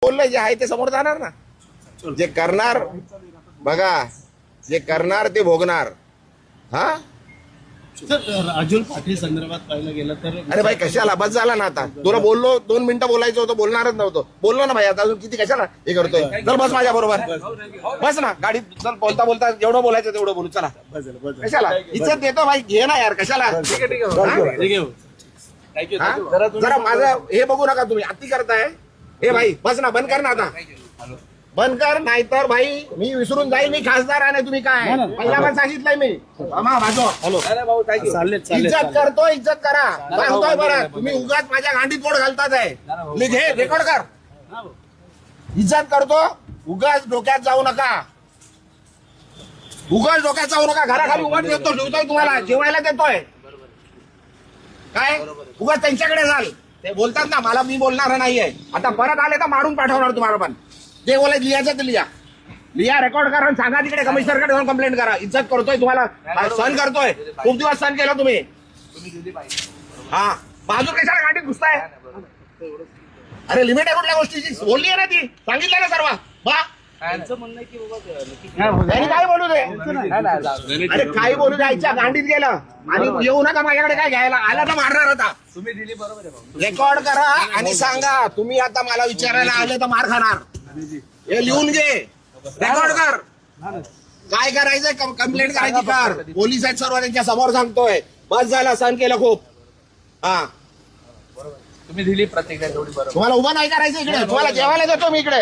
बोललोय जे आहे ते समोर जाणार ना. जे करणार बघा, जे करणार ते भोगणार. हा सर, राजुल पाटील संदर्भात पाहिलं गेलं तर अरे भाई कशाला बस झाला ना आता. तुला बोललो 2 मिनिटं बोलायचं होतं, बोलणारच नव्हतं. बोललो ना भाई, आता अजून किती कशाला हे करतोय. चल बस माझ्या बरोबर, बस ना गाडीत. चल बोलता बोलता जेवढं बोलायचं तेवढं बोलू. चला कशाला इज्जत देतो भाई, घे ना यार कशाला. हा? जरा माझं हे बघू नका तुम्ही, अति करताय. हे भाई बस ना, बंद कर ना आता, बंद कर. नाहीतर भाई मी विसरून जाईल मी खासदार आहे. तुम्ही काय पहिला पण सांगितलंय मी. इज्जत करतो, इज्जत करा. सांगतोय बरं, तुम्ही उगाच माझ्या गांडीत बोट घालतात आहे. लिखे रेकॉर्ड कर. इज्जत करतो, उगाच डोक्यात जाऊ नका. उगाच डोक्यात जाऊ नका. घराखाली उगाच देतो, ठेवतोय तुम्हाला जेवायला देतोय. काय उगाच त्यांच्याकडे जाल. ते बोलतात ना मला, मी बोलणार नाहीये. आता परत आले तर मारून पाठवणार तुम्हाला. पण जे बोलायचं लिहायचं ते लिहा, लिहा, रेकॉर्ड करा, सांगा तिकडे कमिशनरकडे जाऊन कंप्लेंट करा. इज्जत करतोय तुम्हाला, सहन करतोय. खूप दिवस सहन केलं तुम्ही. हा बाजू कशाला गाडीत घुसताय. अरे लिमिट आहे कुठल्या गोष्टीची, बोलली आहे ना ती, सांगितलं ना सर्व. बा त्यांनी काय बोलू दे. अरे काही बोलू द्यायच्या, गांडीत गेलं आणि येऊ नका माझ्याकडे काय घ्यायला. आला तर मारणार होता. तुम्ही दिली बरोबर आहे. रेकॉर्ड करा आणि सांगा. तुम्ही आता मला विचारायला आले तर मार खाणार. हे लिहून घे, रेकॉर्ड कर. काय करायचंय कंप्लेंट करायची कर. पोलीस आहेत सर्व, त्यांच्या समोर सांगतोय. बस झाला, सहन केलं खूप. हा तुम्ही दिली प्रतिक्रिया तेवढी बरोबर. तुम्हाला उभं नाही करायचं इकडे. तुम्हाला जेवायला देतो मी इकडे.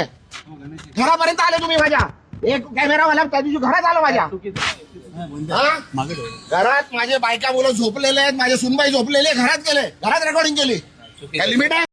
घरापर्यंत आले तुम्ही माझ्या. एक कॅमेरावाला त्या दिवशी घरात आलो माझ्या. हा? घरात माझे बायका मुलं झोपलेले आहेत, माझे सुनबाई झोपलेले, घरात गेले, घरात रेकॉर्डिंग केली. काय लिमिट आहे.